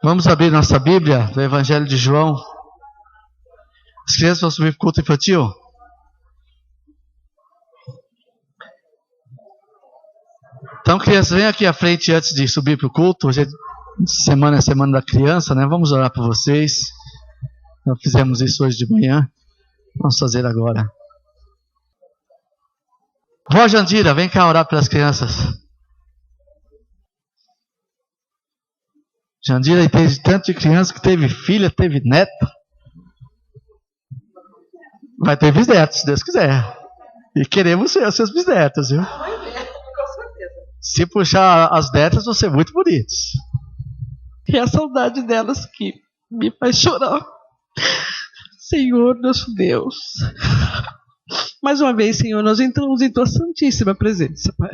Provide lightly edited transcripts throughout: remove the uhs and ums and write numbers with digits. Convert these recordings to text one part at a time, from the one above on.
Vamos abrir nossa Bíblia do Evangelho de João. As crianças vão subir para o culto infantil? Então, crianças, venham aqui à frente antes de subir para o culto. Hoje é semana da criança, né? Vamos orar por vocês. Nós fizemos isso hoje de manhã. Vamos fazer agora. Vó Jandira, vem cá orar pelas crianças. Jandira entende tanto de criança que teve filha, teve neto. Vai ter bisnetos, se Deus quiser. E queremos ser os seus bisnetos, viu? Se puxar as netas, vão ser muito bonitos. E a saudade delas que me faz chorar. Senhor, nosso Deus. Mais uma vez, Senhor, nós entramos em Tua santíssima presença, Pai,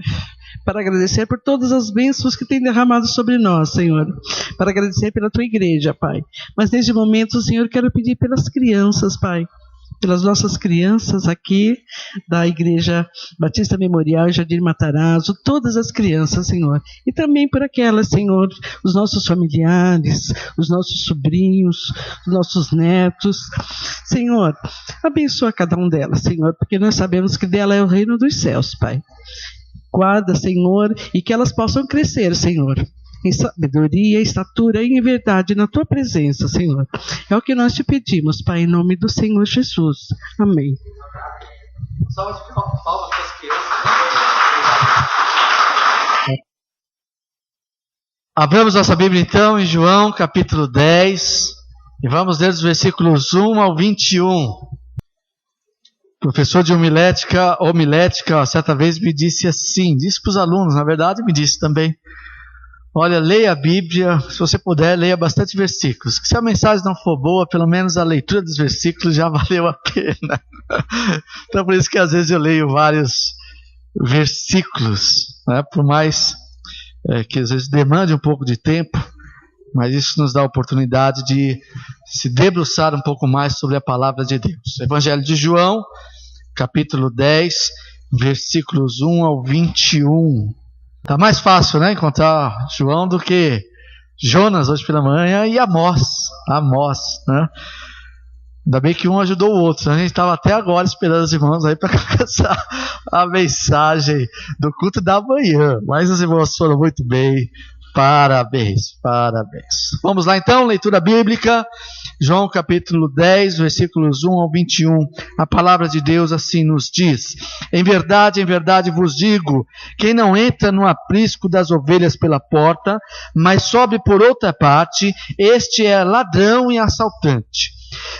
para agradecer por todas as bênçãos que tem derramado sobre nós, Senhor, para agradecer pela Tua igreja, Pai. Mas neste momento, Senhor, quero pedir pelas crianças, Pai, pelas nossas crianças aqui da Igreja Batista Memorial Jardim Matarazzo, todas as crianças, Senhor, e também por aquelas, Senhor, os nossos familiares, os nossos sobrinhos, os nossos netos. Senhor, abençoa cada um delas, Senhor, porque nós sabemos que dela é o reino dos céus, Pai. Guarda, Senhor, e que elas possam crescer, Senhor, em sabedoria, estatura e em verdade na Tua presença, Senhor. É o que nós te pedimos, Pai, em nome do Senhor Jesus. Amém. Salve de palmas para as crianças. Abramos nossa Bíblia então em João capítulo 10 e vamos ler os versículos 1 ao 21. Professor de homilética, certa vez me disse assim, disse para os alunos, na verdade me disse também: olha, leia a Bíblia, se você puder, leia bastante versículos. Se a mensagem não for boa, pelo menos a leitura dos versículos já valeu a pena. Então, por isso que às vezes eu leio vários versículos, né? Por mais que às vezes demande um pouco de tempo, mas isso nos dá a oportunidade de se debruçar um pouco mais sobre a palavra de Deus. Evangelho de João, capítulo 10, versículos 1 ao 21. Tá mais fácil, né, encontrar João do que Jonas hoje pela manhã e Amós, né? Ainda bem que um ajudou o outro, né? A gente estava até agora esperando os irmãos aí para começar a mensagem do culto da manhã, mas os irmãos foram muito bem, parabéns. Vamos lá então, leitura bíblica, João capítulo 10, versículos 1 ao 21, a palavra de Deus assim nos diz: em verdade vos digo, quem não entra no aprisco das ovelhas pela porta, mas sobe por outra parte, este é ladrão e assaltante.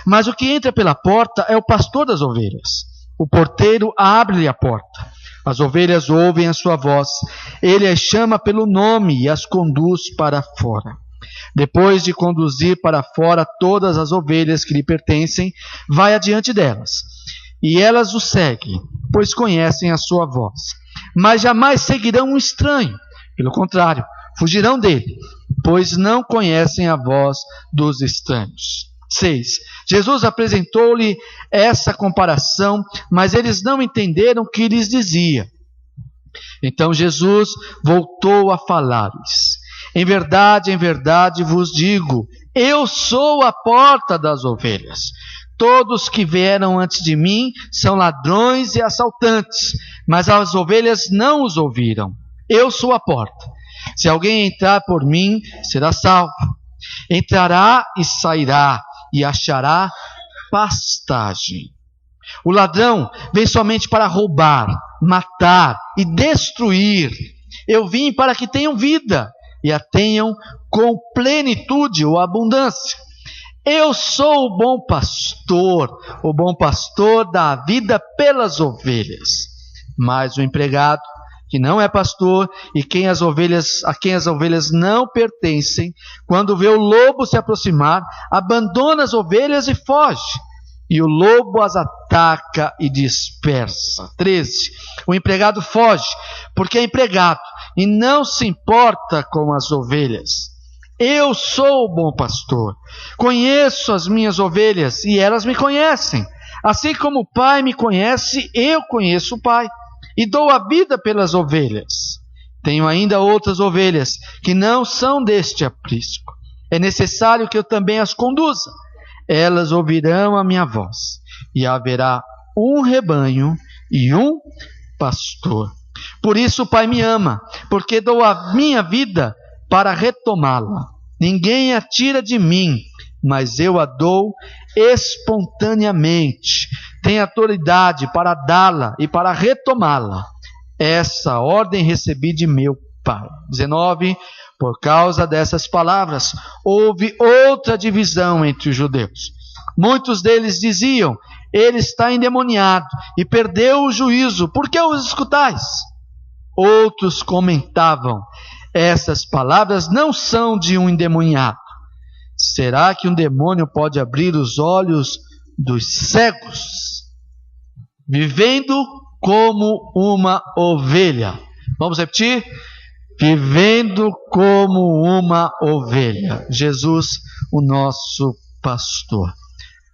Mas o que entra pela porta é o pastor das ovelhas. O porteiro abre-lhe a porta. As ovelhas ouvem a sua voz. Ele as chama pelo nome e as conduz para fora. Depois de conduzir para fora todas as ovelhas que lhe pertencem, vai adiante delas. E elas o seguem, pois conhecem a sua voz. Mas jamais seguirão um estranho. Pelo contrário, fugirão dele, pois não conhecem a voz dos estranhos. 6. Jesus apresentou-lhe essa comparação, mas eles não entenderam o que lhes dizia. Então Jesus voltou a falar-lhes: em verdade vos digo, eu sou a porta das ovelhas. Todos que vieram antes de mim são ladrões e assaltantes, mas as ovelhas não os ouviram. Eu sou a porta. Se alguém entrar por mim, será salvo. Entrará e sairá e achará pastagem. O ladrão vem somente para roubar, matar e destruir. Eu vim para que tenham vida e a tenham com plenitude ou abundância. Eu sou o bom pastor dá a vida pelas ovelhas. Mas o empregado, que não é pastor e a quem as ovelhas não pertencem, quando vê o lobo se aproximar, abandona as ovelhas e foge. E o lobo as ataca e dispersa. 13. O empregado foge, porque é empregado e não se importa com as ovelhas. Eu sou o bom pastor. Conheço as minhas ovelhas e elas me conhecem. Assim como o Pai me conhece, eu conheço o Pai e dou a vida pelas ovelhas. Tenho ainda outras ovelhas que não são deste aprisco. é necessário que eu também as conduza. Elas ouvirão a minha voz, e haverá um rebanho e um pastor. Por isso o Pai me ama, porque dou a minha vida para retomá-la. Ninguém a tira de mim, mas eu a dou espontaneamente. Tenho autoridade para dá-la e para retomá-la. Essa ordem recebi de meu Pai. 19. Por causa dessas palavras, houve outra divisão entre os judeus. Muitos deles diziam: ele está endemoniado e perdeu o juízo, por que os escutais? Outros comentavam: essas palavras não são de um endemoniado. Será que um demônio pode abrir os olhos dos cegos? Vivendo como uma ovelha. Vamos repetir? Vivendo como uma ovelha. Jesus, o nosso pastor.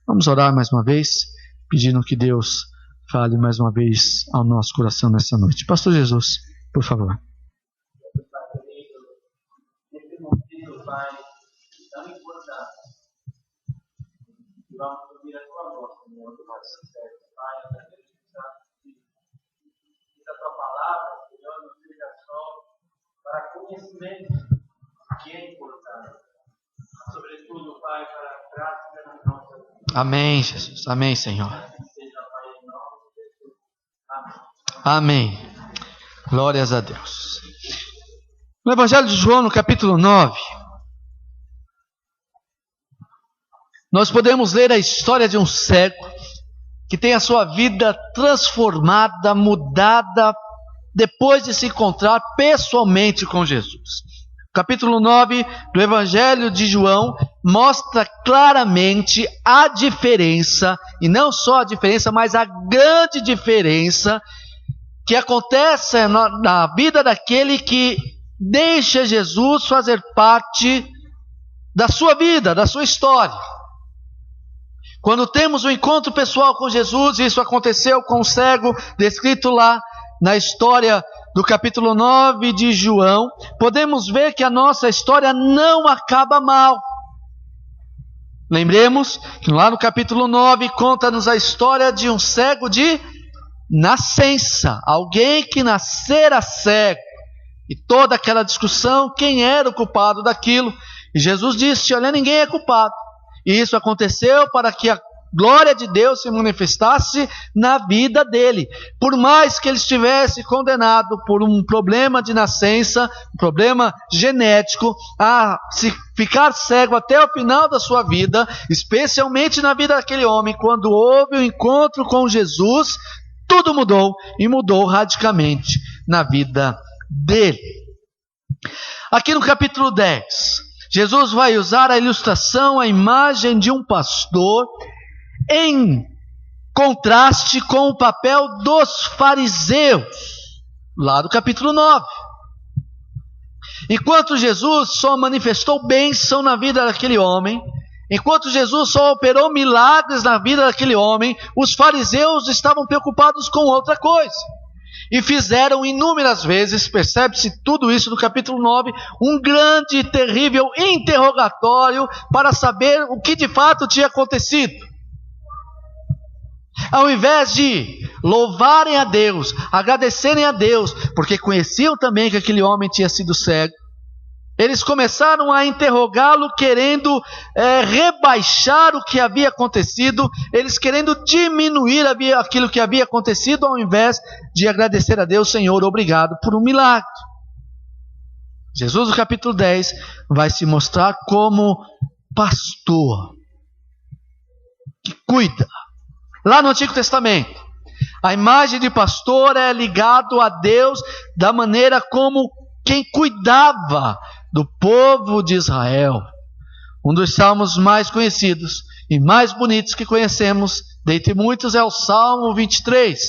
Vamos orar mais uma vez, pedindo que Deus fale mais uma vez ao nosso coração nessa noite. Pastor Jesus, por favor. Nesse momento, Pai, tão importante, vamos ouvir a tua voz, Senhor, do nosso sincero, Pai, através da tua palavra, Senhor, não seja só para conhecimento, que é importante, mas sobretudo, Pai, para a prática da nossa vida. Amém, Jesus. Amém, Senhor. Seja, Pai, em nome de Jesus. Amém. Amém. Glórias a Deus. No Evangelho de João, no capítulo 9, nós podemos ler a história de um cego que tem a sua vida transformada, mudada, depois de se encontrar pessoalmente com Jesus. O capítulo 9 do Evangelho de João mostra claramente a diferença, e não só a diferença, mas a grande diferença que acontece na vida daquele que deixa Jesus fazer parte da sua vida, da sua história. Quando temos um encontro pessoal com Jesus, isso aconteceu com o cego, descrito lá na história do capítulo 9 de João, podemos ver que a nossa história não acaba mal. Lembremos que lá no capítulo 9 conta-nos a história de um cego de nascença, alguém que nascera cego, e toda aquela discussão, quem era o culpado daquilo, e Jesus disse: olha, ninguém é culpado, e isso aconteceu para que a glória de Deus se manifestasse na vida dele, por mais que ele estivesse condenado por um problema de nascença, um problema genético, a se ficar cego até o final da sua vida, especialmente na vida daquele homem. Quando houve o encontro com Jesus, tudo mudou, e mudou radicalmente na vida dele. Aqui no capítulo 10, Jesus vai usar a ilustração, a imagem de um pastor, em contraste com o papel dos fariseus, lá do capítulo 9. Enquanto Jesus só manifestou bênção na vida daquele homem, enquanto Jesus só operou milagres na vida daquele homem, os fariseus estavam preocupados com outra coisa. E fizeram inúmeras vezes, percebe-se tudo isso no capítulo 9, um grande e terrível interrogatório para saber o que de fato tinha acontecido. Ao invés de louvarem a Deus, agradecerem a Deus, porque conheciam também que aquele homem tinha sido cego, eles começaram a interrogá-lo, querendo rebaixar o que havia acontecido, eles querendo diminuir aquilo que havia acontecido, ao invés de agradecer a Deus: Senhor, obrigado por um milagre. Jesus, no capítulo 10, vai se mostrar como pastor que cuida. Lá no Antigo Testamento, a imagem de pastor é ligado a Deus da maneira como quem cuidava do povo de Israel. Um dos salmos mais conhecidos e mais bonitos que conhecemos, dentre muitos, é o Salmo 23,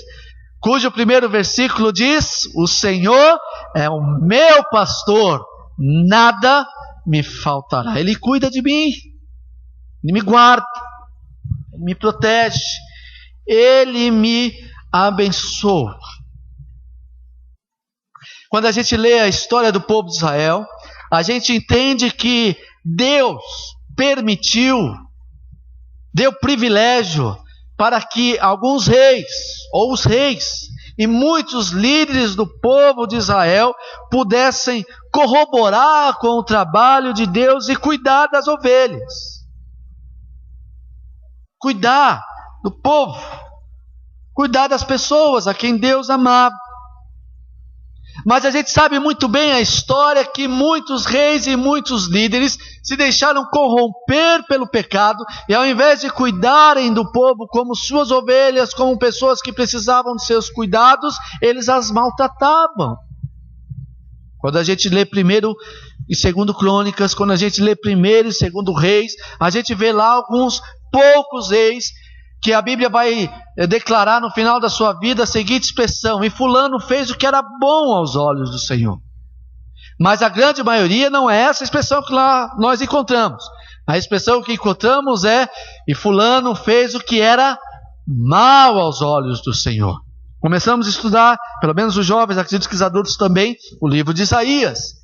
cujo primeiro versículo diz: o Senhor é o meu pastor, nada me faltará. Ele cuida de mim, Ele me guarda, Ele me protege, Ele me abençoa. Quando a gente lê a história do povo de Israel, a gente entende que Deus permitiu, deu privilégio para que alguns reis, ou os reis, e muitos líderes do povo de Israel pudessem corroborar com o trabalho de Deus e cuidar das ovelhas, cuidar do povo, cuidar das pessoas a quem Deus amava. Mas a gente sabe muito bem a história que muitos reis e muitos líderes se deixaram corromper pelo pecado e ao invés de cuidarem do povo como suas ovelhas, como pessoas que precisavam de seus cuidados, eles as maltratavam. Quando a gente lê 1º e 2º Crônicas, quando a gente lê 1º e 2º Reis, a gente vê lá alguns poucos reis que a Bíblia vai declarar no final da sua vida a seguinte expressão: e fulano fez o que era bom aos olhos do Senhor. Mas a grande maioria não é essa expressão que lá nós encontramos. A expressão que encontramos é: e fulano fez o que era mal aos olhos do Senhor. Começamos a estudar, pelo menos os jovens, acredito que os adultos também, o livro de Isaías.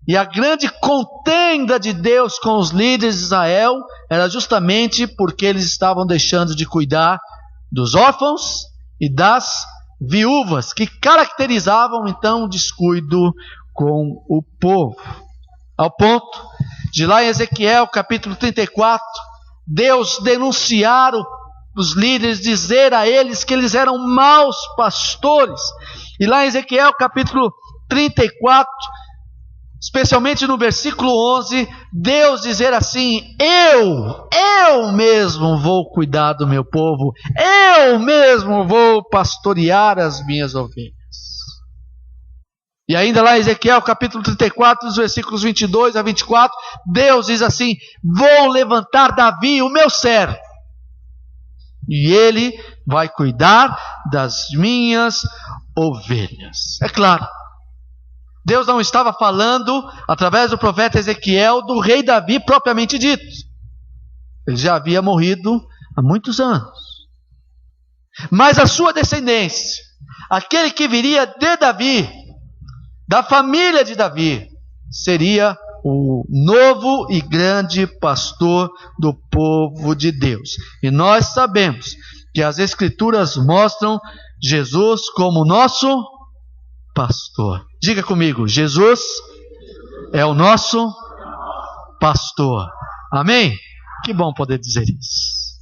E a grande contenda de Deus com os líderes de Israel era justamente porque eles estavam deixando de cuidar dos órfãos e das viúvas, que caracterizavam então o descuido com o povo. Ao ponto de lá em Ezequiel capítulo 34, Deus denunciar os líderes, dizer a eles que eles eram maus pastores. E lá em Ezequiel capítulo 34, especialmente no versículo 11, Deus dizer assim: eu mesmo vou cuidar do meu povo, eu mesmo vou pastorear as minhas ovelhas. E ainda lá em Ezequiel capítulo 34, os versículos 22 a 24, Deus diz assim: vou levantar Davi, o meu servo, e ele vai cuidar das minhas ovelhas. É claro, Deus não estava falando, através do profeta Ezequiel, do rei Davi propriamente dito. Ele já havia morrido há muitos anos. Mas a sua descendência, aquele que viria de Davi, da família de Davi, seria o novo e grande pastor do povo de Deus. E nós sabemos que as Escrituras mostram Jesus como nosso pastor. Diga comigo: Jesus é o nosso pastor. Amém? Que bom poder dizer isso.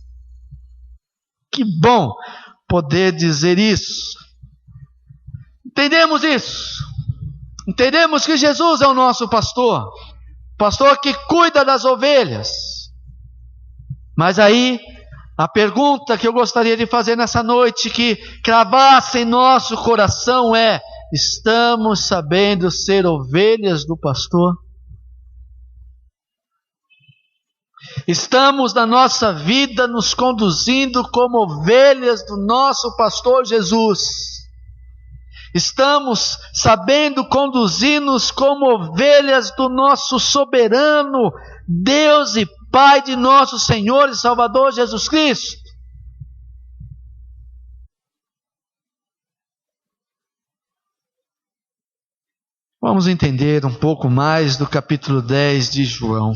Que bom poder dizer isso. Entendemos isso. Entendemos que Jesus é o nosso pastor. Pastor que cuida das ovelhas. Mas aí, a pergunta que eu gostaria de fazer nessa noite, que cravasse em nosso coração é: estamos sabendo ser ovelhas do pastor? Estamos na nossa vida nos conduzindo como ovelhas do nosso pastor Jesus? Estamos sabendo conduzir-nos como ovelhas do nosso soberano Deus e Pai de nosso Senhor e Salvador Jesus Cristo? Vamos entender um pouco mais do capítulo 10 de João,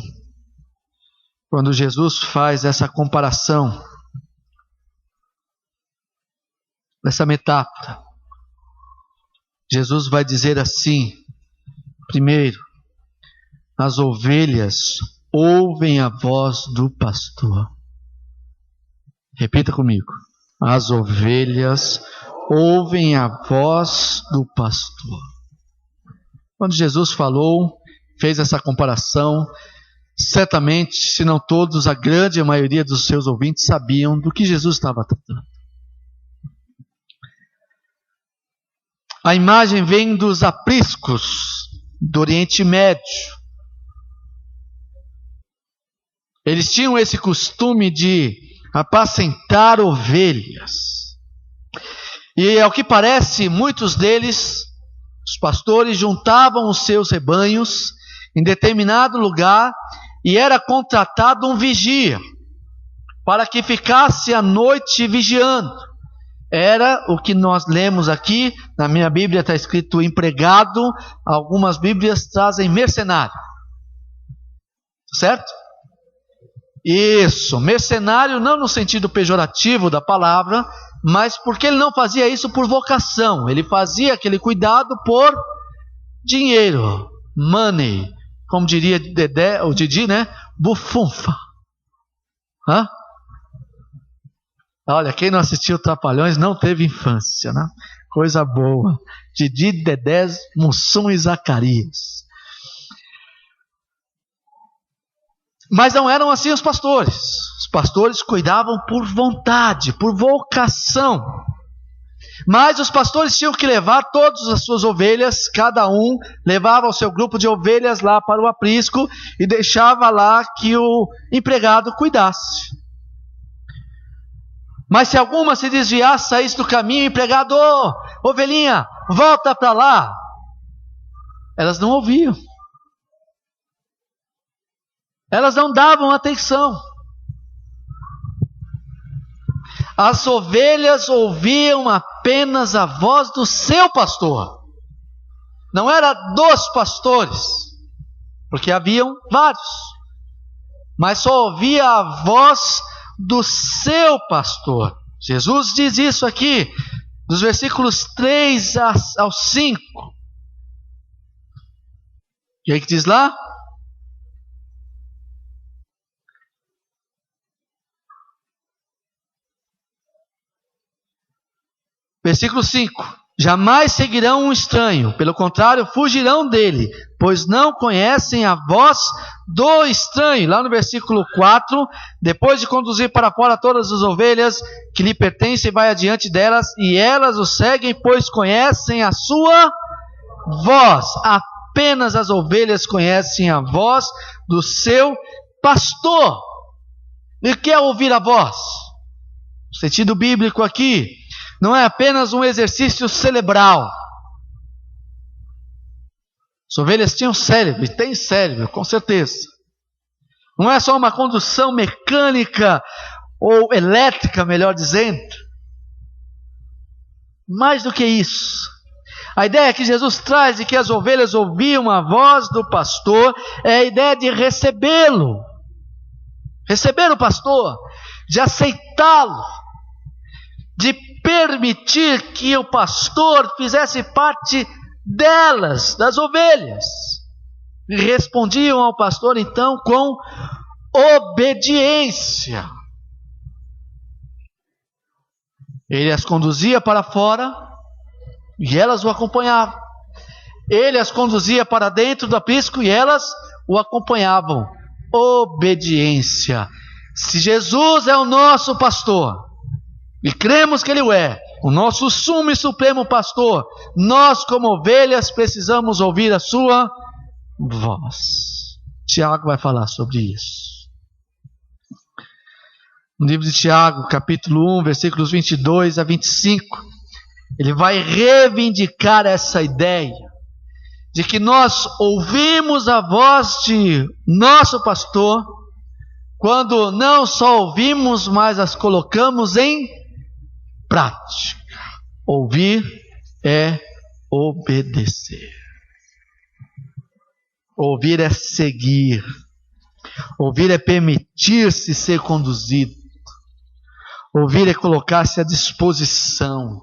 quando Jesus faz essa comparação, essa metáfora. Jesus vai dizer assim: primeiro, as ovelhas ouvem a voz do pastor. Repita comigo: as ovelhas ouvem a voz do pastor. Quando Jesus falou, fez essa comparação, certamente, se não todos, a grande maioria dos seus ouvintes sabiam do que Jesus estava tratando. A imagem vem dos apriscos do Oriente Médio. Eles tinham esse costume de apacentar ovelhas. E ao que parece, muitos deles, os pastores, juntavam os seus rebanhos em determinado lugar e era contratado um vigia para que ficasse a noite vigiando. Era o que nós lemos aqui, na minha Bíblia está escrito empregado, algumas Bíblias trazem mercenário. certo? Isso, mercenário não no sentido pejorativo da palavra, mas porque ele não fazia isso por vocação, ele fazia aquele cuidado por dinheiro, money, como diria Dedé, ou Didi, né? Bufunfa. Hã? Olha, quem não assistiu Trapalhões não teve infância, né? Coisa boa. Didi, Dedé, Mussum e Zacarias. Mas não eram assim os pastores. Os pastores cuidavam por vontade, por vocação. Mas os pastores tinham que levar todas as suas ovelhas, cada um levava o seu grupo de ovelhas lá para o aprisco e deixava lá que o empregado cuidasse. Mas se alguma se desviasse, saísse do caminho, o empregado, ovelhinha, volta para lá. Elas não ouviam. Elas não davam atenção. As ovelhas ouviam apenas a voz do seu pastor. Não era dos pastores, porque haviam vários. Mas só ouvia a voz do seu pastor. Jesus diz isso aqui, dos versículos 3 ao 5. E aí que diz lá? Versículo 5. Jamais seguirão um estranho, pelo contrário, fugirão dele, pois não conhecem a voz do estranho. Lá no versículo 4, depois de conduzir para fora todas as ovelhas que lhe pertencem, vai adiante delas, e elas o seguem, pois conhecem a sua voz. Apenas as ovelhas conhecem a voz do seu pastor. E o que é ouvir a voz? No sentido bíblico aqui, não é apenas um exercício cerebral. As ovelhas tinham cérebro, e têm cérebro, com certeza. Não é só uma condução mecânica ou elétrica, melhor dizendo. Mais do que isso. A ideia que Jesus traz de que as ovelhas ouviam a voz do pastor é a ideia de recebê-lo. Receber o pastor, de aceitá-lo, de permitir que o pastor fizesse parte delas, das ovelhas. E respondiam ao pastor então com obediência. Ele as conduzia para fora e elas o acompanhavam. Ele as conduzia para dentro do aprisco e elas o acompanhavam. Obediência. Se Jesus é o nosso pastor, e cremos que Ele é, o nosso sumo e supremo pastor, nós como ovelhas precisamos ouvir a sua voz. Tiago vai falar sobre isso. No livro de Tiago, capítulo 1, versículos 22 a 25, ele vai reivindicar essa ideia de que nós ouvimos a voz de nosso pastor quando não só ouvimos, mas as colocamos em prática. Ouvir é obedecer. Ouvir é seguir. Ouvir é permitir-se ser conduzido. Ouvir é colocar-se à disposição.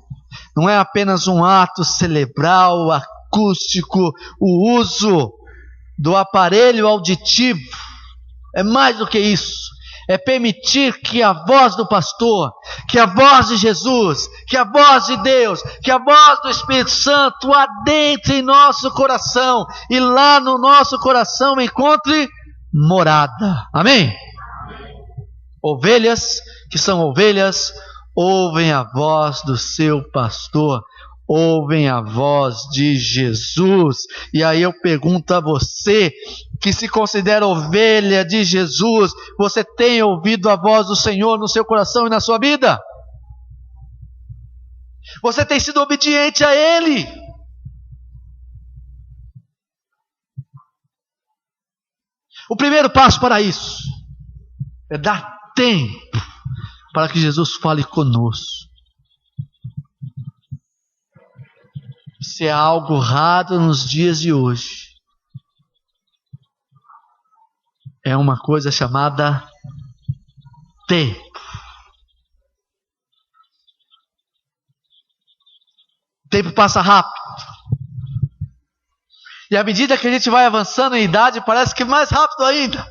Não é apenas um ato cerebral, acústico, o uso do aparelho auditivo. É mais do que isso. É permitir que a voz do pastor, que a voz de Jesus, que a voz de Deus, que a voz do Espírito Santo adentre em nosso coração e lá no nosso coração encontre morada. Amém? Ovelhas que são ovelhas ouvem a voz do seu pastor, ouvem a voz de Jesus. E aí eu pergunto a você, que se considera ovelha de Jesus, você tem ouvido a voz do Senhor no seu coração e na sua vida? Você tem sido obediente a Ele? O primeiro passo para isso é dar tempo para que Jesus fale conosco. Isso é algo raro nos dias de hoje. é uma coisa chamada tempo. O tempo passa rápido. E à medida que a gente vai avançando em idade, parece que mais rápido ainda.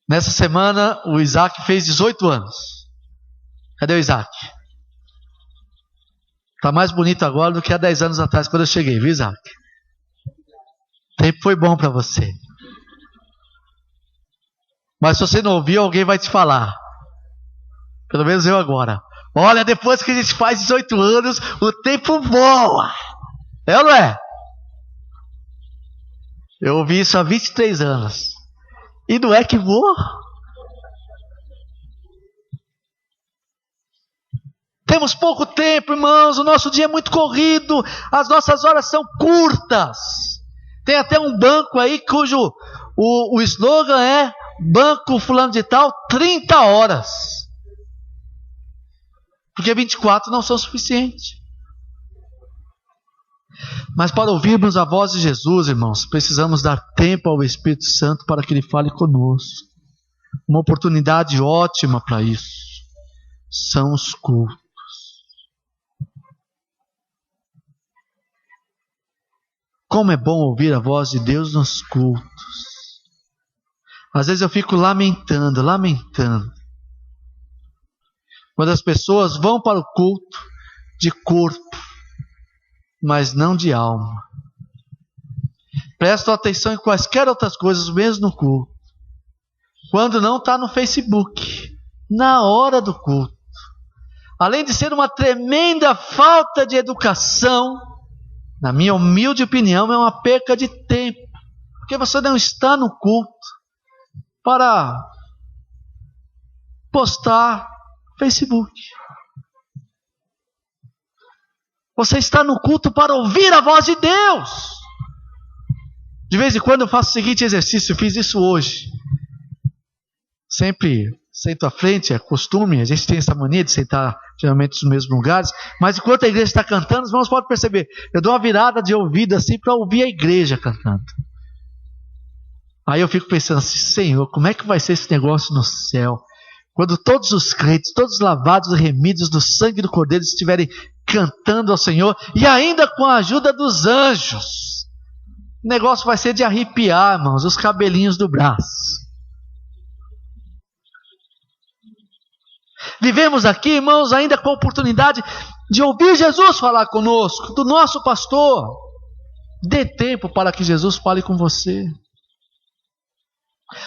Nessa semana, o Isaac fez 18 anos. Cadê o Isaac? Está mais bonito agora do que há 10 anos atrás, quando eu cheguei, viu, Isaac? O tempo foi bom para você. Mas se você não ouviu, alguém vai te falar. Pelo menos eu agora. Olha, depois que a gente faz 18 anos, o tempo voa. É ou não é? Eu ouvi isso há 23 anos. E não é que voa? Temos pouco tempo, irmãos. O nosso dia é muito corrido. As nossas horas são curtas. Tem até um banco aí cujo o slogan é Banco fulano de tal, 30 horas. Porque 24 não são suficientes. Mas para ouvirmos a voz de Jesus, irmãos, precisamos dar tempo ao Espírito Santo para que Ele fale conosco. Uma oportunidade ótima para isso são os cultos. Como é bom ouvir a voz de Deus nos cultos. Às vezes eu fico lamentando. Quando as pessoas vão para o culto de corpo, mas não de alma. Prestam atenção em quaisquer outras coisas, mesmo no culto. Quando não está no Facebook, na hora do culto. Além de ser uma tremenda falta de educação, na minha humilde opinião, é uma perca de tempo. Porque você não está no culto para postar Facebook. Você está no culto para ouvir a voz de Deus. De vez em quando eu faço o seguinte exercício, eu fiz isso hoje. Sempre sento à frente, é costume, a gente tem essa mania de sentar geralmente nos mesmos lugares, mas enquanto a igreja está cantando, os irmãos podem perceber, eu dou uma virada de ouvido assim para ouvir a igreja cantando. Aí eu fico pensando assim, Senhor, como é que vai ser esse negócio no céu? Quando todos os crentes, todos lavados e remidos do sangue do Cordeiro estiverem cantando ao Senhor, e ainda com a ajuda dos anjos. O negócio vai ser de arrepiar, irmãos, os cabelinhos do braço. Vivemos aqui, irmãos, ainda com a oportunidade de ouvir Jesus falar conosco, do nosso pastor. Dê tempo para que Jesus fale com você.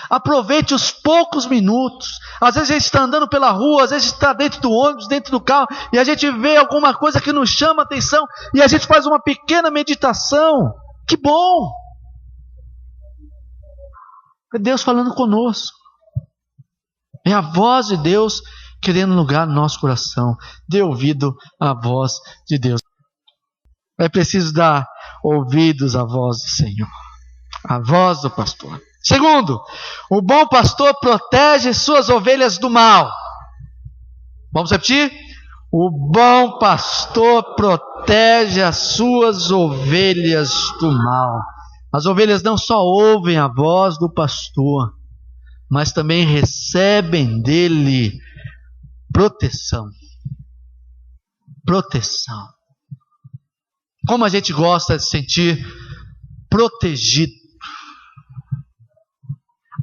Aproveite os poucos minutos. Às vezes a gente está andando pela rua, às vezes está dentro do ônibus, dentro do carro, e a gente vê alguma coisa que nos chama a atenção, e a gente faz uma pequena meditação. Que bom! É Deus falando conosco. É a voz de Deus querendo lugar no nosso coração. Dê ouvido à voz de Deus. É preciso dar ouvidos à voz do Senhor, a voz do pastor. Segundo, o bom pastor protege suas ovelhas do mal. Vamos repetir? O bom pastor protege as suas ovelhas do mal. As ovelhas não só ouvem a voz do pastor, mas também recebem dele proteção. Proteção. Como a gente gosta de se sentir protegido,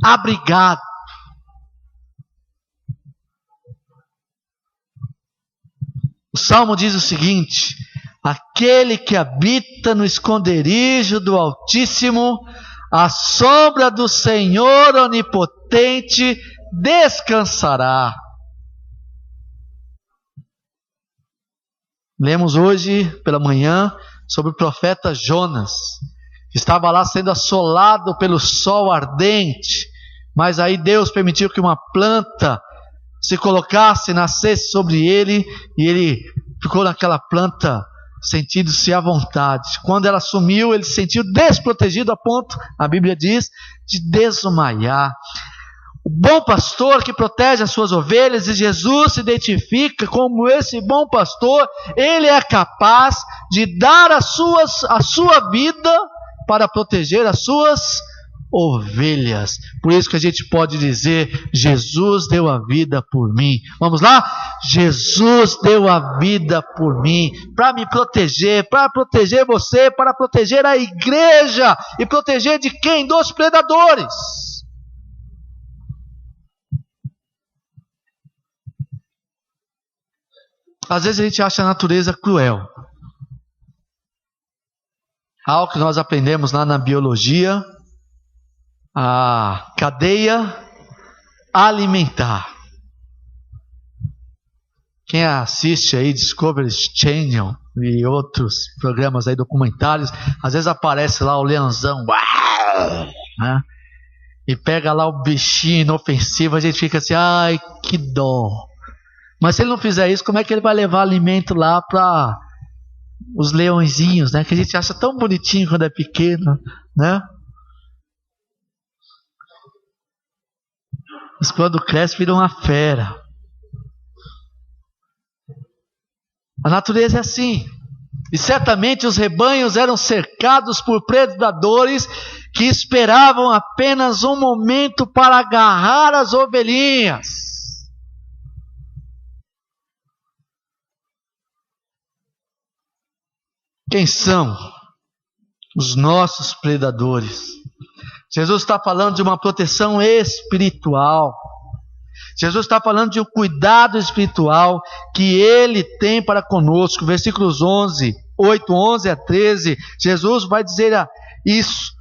abrigado. O Salmo diz o seguinte: aquele que habita no esconderijo do Altíssimo, à sombra do Senhor onipotente descansará. Lemos hoje pela manhã sobre o profeta Jonas, que estava lá sendo assolado pelo sol ardente, mas aí Deus permitiu que uma planta se colocasse, nascesse sobre ele, e ele ficou naquela planta sentindo-se à vontade. Quando ela sumiu, ele se sentiu desprotegido a ponto, a Bíblia diz, de desmaiar. O bom pastor que protege as suas ovelhas, e Jesus se identifica como esse bom pastor, ele é capaz de dar a sua vida para proteger as suas ovelhas. Por isso que a gente pode dizer: Jesus deu a vida por mim. Vamos lá? Jesus deu a vida por mim, para me proteger, para proteger você, para proteger a igreja. E proteger de quem? Dos predadores. Às vezes a gente acha a natureza cruel. Algo que nós aprendemos lá na biologia, a cadeia alimentar. Quem assiste aí Discovery Channel e outros programas aí, documentários, às vezes aparece lá o leãozão, né? E pega lá o bichinho inofensivo, a gente fica assim: ai, que dó. Mas se ele não fizer isso, como é que ele vai levar alimento lá para os leõezinhos, né? Que a gente acha tão bonitinho quando é pequeno, né? Mas quando cresce, vira uma fera. A natureza é assim. E certamente os rebanhos eram cercados por predadores que esperavam apenas um momento para agarrar as ovelhinhas. Quem são os nossos predadores? Jesus está falando de uma proteção espiritual. Jesus está falando de um cuidado espiritual que Ele tem para conosco. Versículos 8, 11 a 13, Jesus vai dizer isso.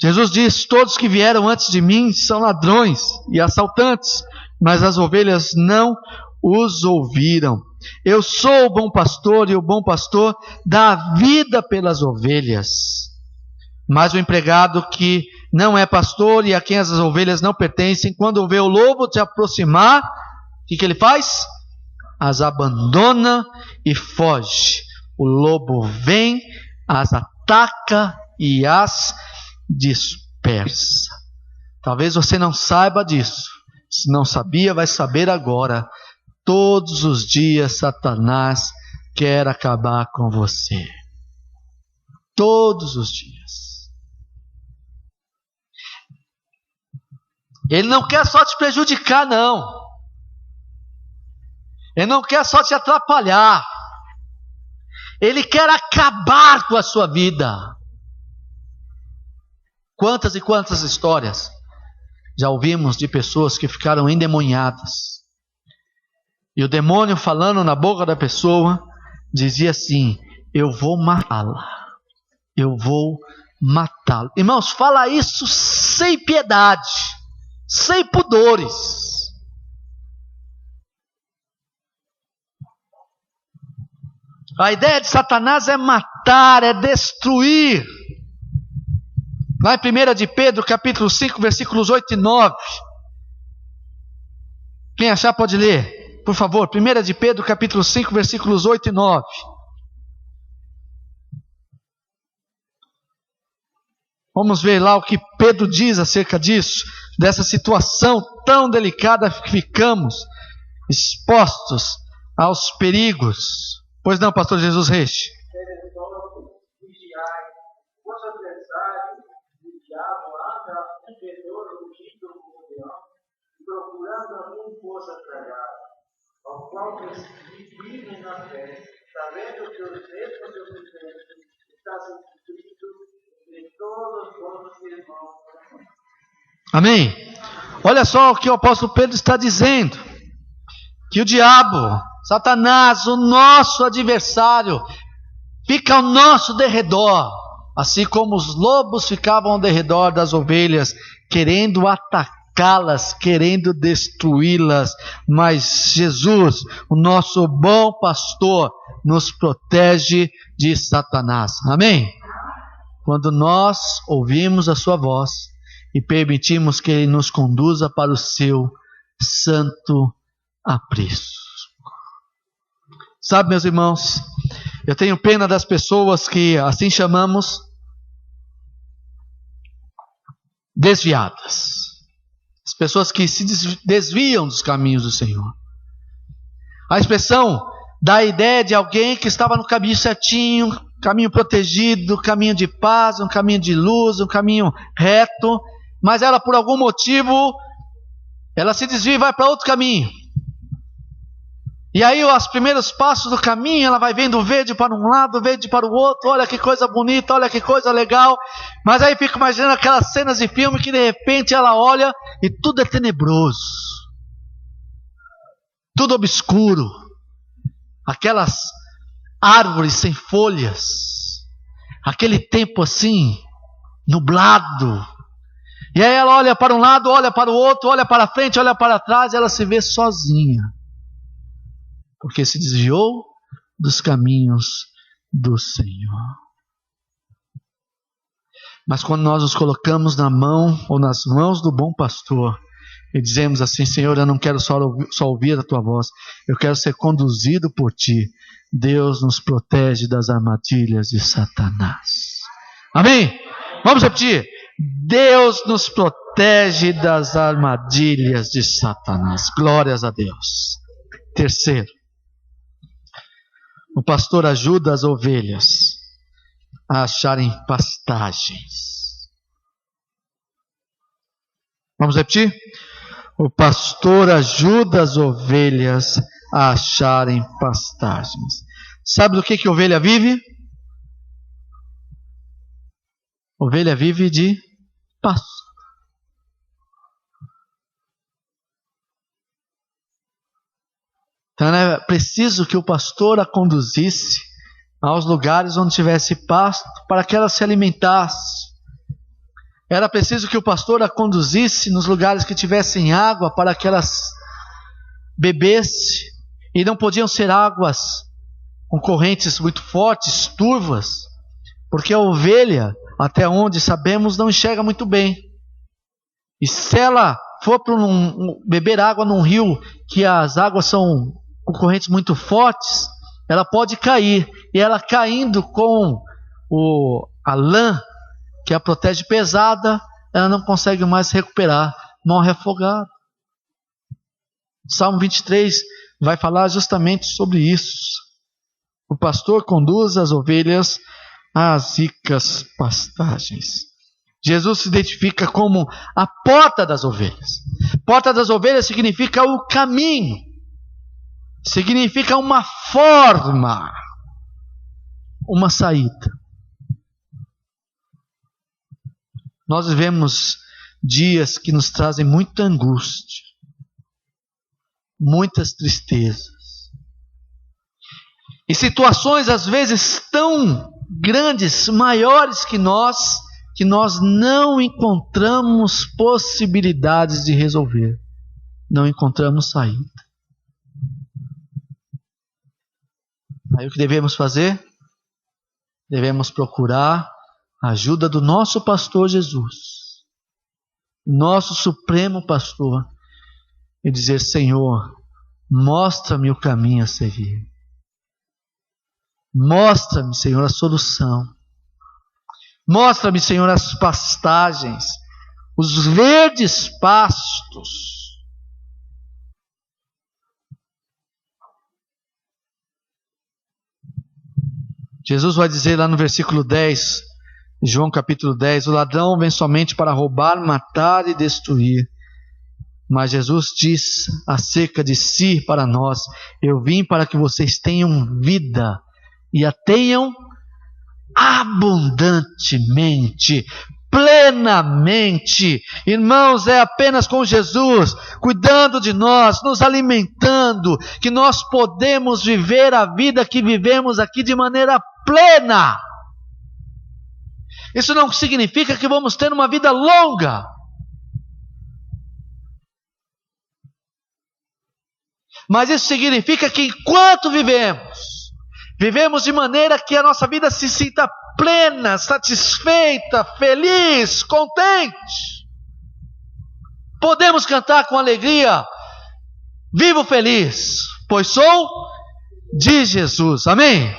Jesus diz: todos que vieram antes de mim são ladrões e assaltantes, mas as ovelhas não os ouviram. Eu sou o bom pastor, e o bom pastor dá a vida pelas ovelhas. Mas o empregado que não é pastor e a quem as ovelhas não pertencem, quando vê o lobo se aproximar, o que ele faz? As abandona e foge. O lobo vem, as ataca e as dispersa. Talvez você não saiba disso. Se não sabia, vai saber agora. Todos os dias Satanás quer acabar com você. Todos os dias. Ele não quer só te prejudicar, não. Ele não quer só te atrapalhar. Ele quer acabar com a sua vida. Quantas e quantas histórias já ouvimos de pessoas que ficaram endemoniadas. E o demônio, falando na boca da pessoa, dizia assim: eu vou matá-la. Eu vou matá-lo. Irmãos, fala isso sem piedade, sem pudores. A ideia de Satanás é matar, é destruir. Lá em 1 de Pedro, capítulo 5, versículos 8 e 9. Quem achar pode ler. Por favor, 1 de Pedro, capítulo 5, versículos 8 e 9. Vamos ver lá o que Pedro diz acerca disso, dessa situação tão delicada que ficamos, expostos aos perigos. Pois não, pastor Jesus Reis? Vigiai, vosso adversário, o diabo, anda vendedor rugido como leão, procurando a quem possa tragar, ao qual vivem na fé, sabendo que os mesmos de vocês está substituído em todos os vossos irmãos. Amém? Olha só o que o apóstolo Pedro está dizendo: que o diabo, Satanás, o nosso adversário, fica ao nosso derredor, assim como os lobos ficavam ao derredor das ovelhas, querendo atacá-las, querendo destruí-las. Mas Jesus, o nosso bom pastor, nos protege de Satanás. Amém? Quando nós ouvimos a sua voz e permitimos que Ele nos conduza para o seu santo aprisco. Sabe, meus irmãos, eu tenho pena das pessoas que assim chamamos desviadas. As pessoas que se desviam dos caminhos do Senhor. A expressão dá a ideia de alguém que estava no caminho certinho, caminho protegido, caminho de paz, um caminho de luz, um caminho reto, mas ela por algum motivo, ela se desvia e vai para outro caminho. E aí os primeiros passos do caminho, ela vai vendo verde para um lado, verde para o outro, olha que coisa bonita, olha que coisa legal, mas aí fica imaginando aquelas cenas de filme que de repente ela olha e tudo é tenebroso, tudo obscuro, aquelas árvores sem folhas, aquele tempo assim, nublado, e aí ela olha para um lado, olha para o outro, olha para frente, olha para trás, e ela se vê sozinha, porque se desviou dos caminhos do Senhor. Mas quando nós nos colocamos na mão ou nas mãos do bom pastor e dizemos assim: Senhor, eu não quero só ouvir a tua voz, eu quero ser conduzido por ti, Deus nos protege das armadilhas de Satanás. Amém? Vamos repetir: Deus nos protege das armadilhas de Satanás. Glórias a Deus. Terceiro, o pastor ajuda as ovelhas a acharem pastagens. Vamos repetir? O pastor ajuda as ovelhas a acharem pastagens. Sabe do que ovelha vive? Ovelha vive de pasto. Então era preciso que o pastor a conduzisse aos lugares onde tivesse pasto para que ela se alimentasse. Era preciso que o pastor a conduzisse nos lugares que tivessem água para que elas bebesse. E não podiam ser águas com correntes muito fortes, turvas, porque a ovelha, até onde sabemos, não enxerga muito bem. E se ela for para beber água num rio que as águas são com correntes muito fortes, ela pode cair, e ela caindo com a lã que a protege pesada, ela não consegue mais se recuperar, morre afogada. Salmo 23 vai falar justamente sobre isso. O pastor conduz as ovelhas às ricas pastagens. Jesus se identifica como a porta das ovelhas. Porta das ovelhas significa o caminho, significa uma forma, uma saída. Nós vivemos dias que nos trazem muita angústia, muitas tristezas, e situações às vezes tão grandes, maiores que nós não encontramos possibilidades de resolver, não encontramos saída. Aí o que devemos fazer? Devemos procurar a ajuda do nosso pastor Jesus, nosso supremo pastor, e dizer: Senhor, mostra-me o caminho a seguir. Mostra-me, Senhor, a solução. Mostra-me, Senhor, as pastagens, os verdes pastos. Jesus vai dizer lá no versículo 10, João capítulo 10, o ladrão vem somente para roubar, matar e destruir. Mas Jesus diz acerca de si para nós: eu vim para que vocês tenham vida e a tenham abundantemente, plenamente. Irmãos, é apenas com Jesus cuidando de nós, nos alimentando, que nós podemos viver a vida que vivemos aqui de maneira plena. Isso não significa que vamos ter uma vida longa, mas isso significa que enquanto vivemos de maneira que a nossa vida se sinta plena, satisfeita, feliz, contente. Podemos cantar com alegria: vivo feliz, pois sou de Jesus. Amém?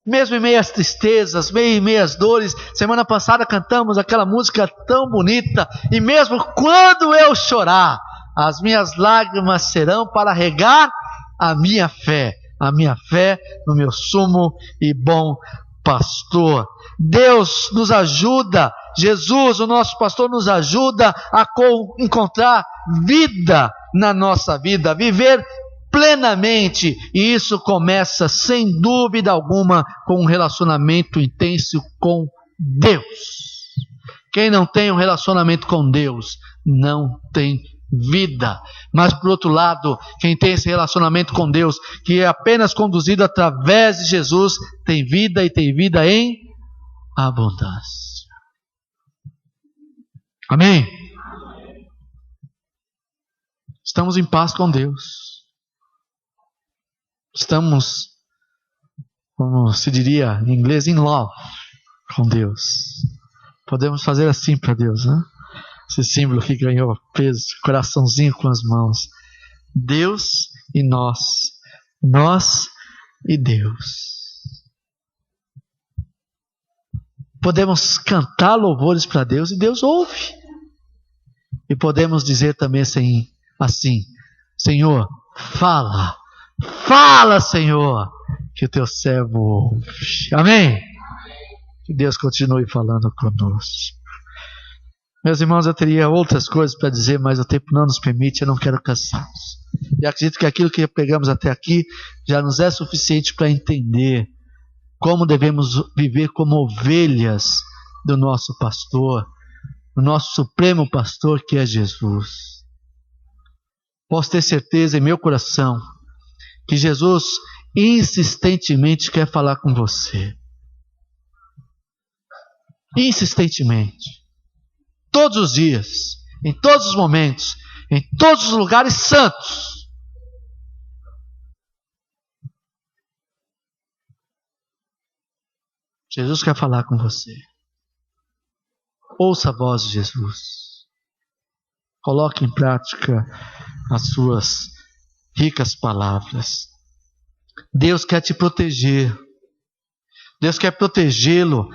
Mesmo em meio às tristezas, em meio às dores. Semana passada cantamos aquela música tão bonita: e mesmo quando eu chorar, as minhas lágrimas serão para regar a minha fé no meu sumo e bom pastor. Deus nos ajuda, Jesus, o nosso pastor, nos ajuda a encontrar vida na nossa vida, viver plenamente, e isso começa sem dúvida alguma com um relacionamento intenso com Deus. Quem não tem um relacionamento com Deus não tem vida. Mas por outro lado, quem tem esse relacionamento com Deus, que é apenas conduzido através de Jesus, tem vida, e tem vida em abundância. Amém? Estamos em paz com Deus. Estamos, como se diria em inglês, in love com Deus. Podemos fazer assim para Deus, né? Esse símbolo que ganhou peso, coraçãozinho com as mãos. Deus e nós. Nós e Deus. Podemos cantar louvores para Deus e Deus ouve. E podemos dizer também assim: Senhor, fala, Senhor, que o teu servo ouve. Amém? Que Deus continue falando conosco. Meus irmãos, eu teria outras coisas para dizer, mas o tempo não nos permite, eu não quero cansá-los. E acredito que aquilo que pegamos até aqui já nos é suficiente para entender como devemos viver como ovelhas do nosso pastor, do nosso supremo pastor, que é Jesus. Posso ter certeza em meu coração que Jesus insistentemente quer falar com você. Insistentemente. Todos os dias, em todos os momentos, em todos os lugares santos. Jesus quer falar com você. Ouça a voz de Jesus. Coloque em prática as suas ricas palavras. Deus quer te proteger. Deus quer protegê-lo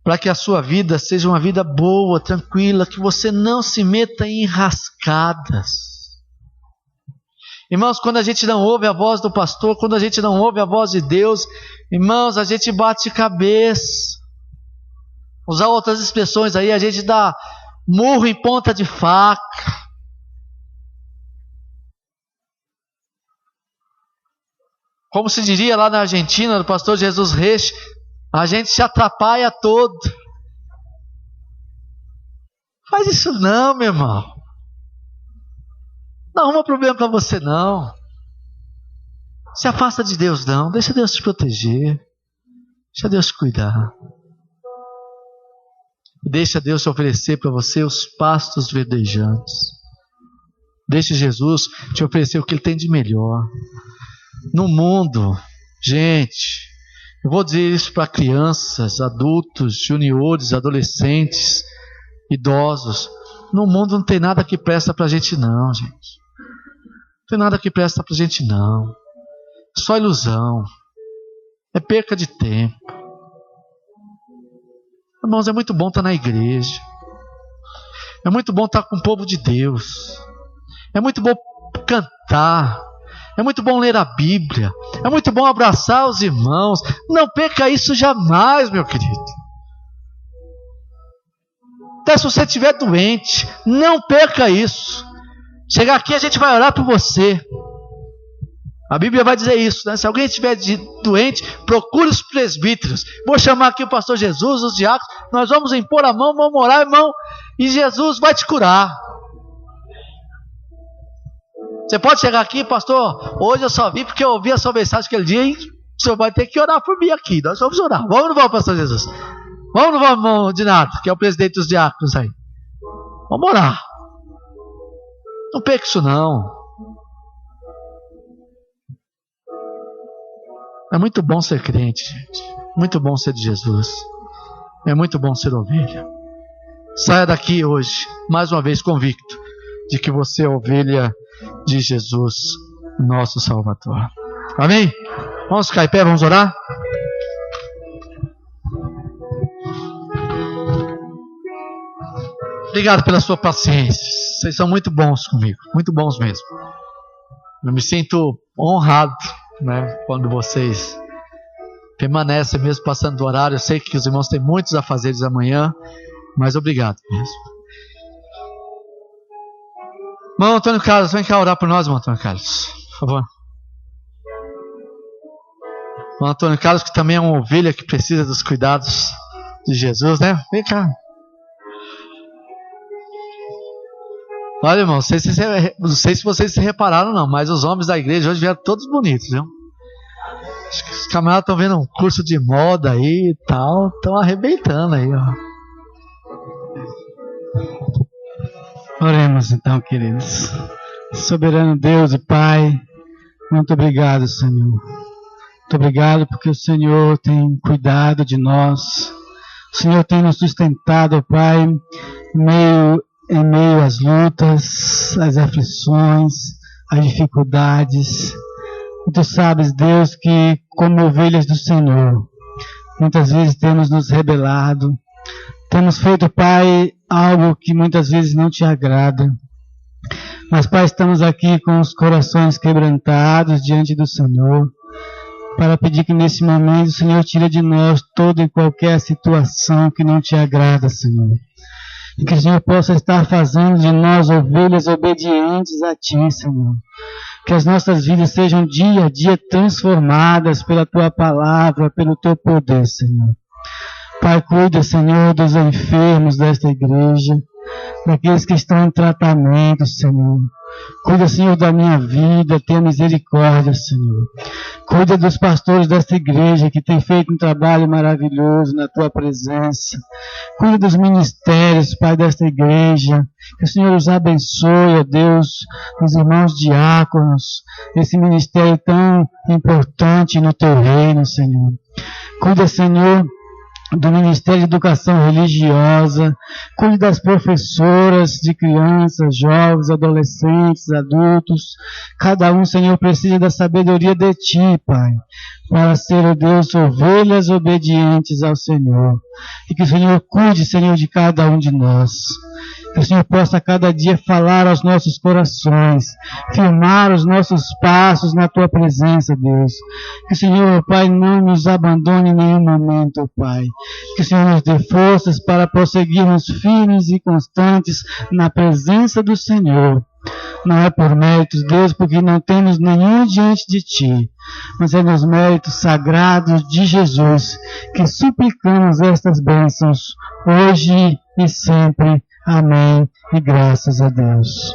para que a sua vida seja uma vida boa, tranquila, que você não se meta em enrascadas. Irmãos, quando a gente não ouve a voz do pastor, quando a gente não ouve a voz de Deus, irmãos, a gente bate cabeça. Usar outras expressões aí, a gente dá murro em ponta de faca. Como se diria lá na Argentina, do pastor Jesus Reis, a gente se atrapalha todo. Faz isso não, meu irmão. Não arruma problema para você não. Se afasta de Deus não. Deixa Deus te proteger. Deixa Deus te cuidar. Deixa Deus te oferecer para você os pastos verdejantes. Deixa Jesus te oferecer o que Ele tem de melhor. No mundo, gente, eu vou dizer isso para crianças, adultos, juniores, adolescentes, idosos. No mundo não tem nada que presta para a gente não, gente. Não tem nada que presta para a gente não. É só ilusão. É perca de tempo. Irmãos, é muito bom estar na igreja. É muito bom estar com o povo de Deus. É muito bom cantar. É muito bom ler a Bíblia. É muito bom abraçar os irmãos. Não perca isso jamais, meu querido. Até se você estiver doente, não perca isso. Chegar aqui, a gente vai orar por você. A Bíblia vai dizer isso, né? Se alguém estiver doente, procure os presbíteros. Vou chamar aqui o pastor Jesus, os diáconos. Nós vamos impor a mão, vamos orar, irmão. E Jesus vai te curar. Você pode chegar aqui, pastor, hoje eu só vim porque eu ouvi a sua mensagem aquele dia, e o senhor vai ter que orar por mim aqui. Nós vamos orar. Vamos ou não vamos, pastor Jesus? Vamos ou não vamos, irmão Dinato, que é o presidente dos diáconos aí? Vamos orar. Não perca isso não. É muito bom ser crente, gente. Muito bom ser de Jesus. É muito bom ser ovelha. Saia daqui hoje, mais uma vez convicto de que você é ovelha de Jesus, nosso Salvador. Amém? Vamos ficar em pé, vamos orar? Obrigado pela sua paciência. Vocês são muito bons comigo, muito bons mesmo. Eu me sinto honrado, né, quando vocês permanecem mesmo passando do horário. Eu sei que os irmãos têm muitos afazeres amanhã, mas obrigado mesmo. Irmão Antônio Carlos, vem cá orar por nós, irmão Antônio Carlos, por favor. Irmão Antônio Carlos, que também é uma ovelha que precisa dos cuidados de Jesus, né? Vem cá. Olha, irmão, não sei se vocês se repararam não, mas os homens da igreja hoje vieram todos bonitos, viu? Acho que os camaradas estão vendo um curso de moda aí e tal, estão arrebentando aí, ó. Oremos então, queridos. Soberano Deus e Pai, muito obrigado, Senhor. Muito obrigado porque o Senhor tem cuidado de nós. O Senhor tem nos sustentado, Pai, em meio às lutas, às aflições, às dificuldades. E Tu sabes, Deus, que como ovelhas do Senhor, muitas vezes temos nos rebelado, temos feito, Pai, algo que muitas vezes não Te agrada. Mas, Pai, estamos aqui com os corações quebrantados diante do Senhor, para pedir que nesse momento o Senhor tire de nós toda e qualquer situação que não Te agrada, Senhor. E que o Senhor possa estar fazendo de nós ovelhas obedientes a Ti, Senhor. Que as nossas vidas sejam dia a dia transformadas pela Tua palavra, pelo Teu poder, Senhor. Pai, cuida, Senhor, dos enfermos desta igreja, daqueles que estão em tratamento, Senhor. Cuida, Senhor, da minha vida, tenha misericórdia, Senhor. Cuida dos pastores desta igreja que têm feito um trabalho maravilhoso na Tua presença. Cuida dos ministérios, Pai, desta igreja. Que o Senhor os abençoe, ó Deus, os irmãos diáconos, esse ministério tão importante no Teu reino, Senhor. Cuida, Senhor, do Ministério de Educação Religiosa, cuide das professoras de crianças, jovens, adolescentes, adultos. Cada um, Senhor, precisa da sabedoria de Ti, Pai, para ser, ó Deus, ovelhas obedientes ao Senhor. E que o Senhor cuide, Senhor, de cada um de nós. Que o Senhor possa cada dia falar aos nossos corações, firmar os nossos passos na Tua presença, Deus. Que o Senhor, Pai, não nos abandone em nenhum momento, Pai. Que o Senhor nos dê forças para prosseguirmos firmes e constantes na presença do Senhor. Não é por méritos, Deus, porque não temos nenhum diante de Ti, mas é nos méritos sagrados de Jesus que suplicamos estas bênçãos hoje e sempre. Amém e graças a Deus.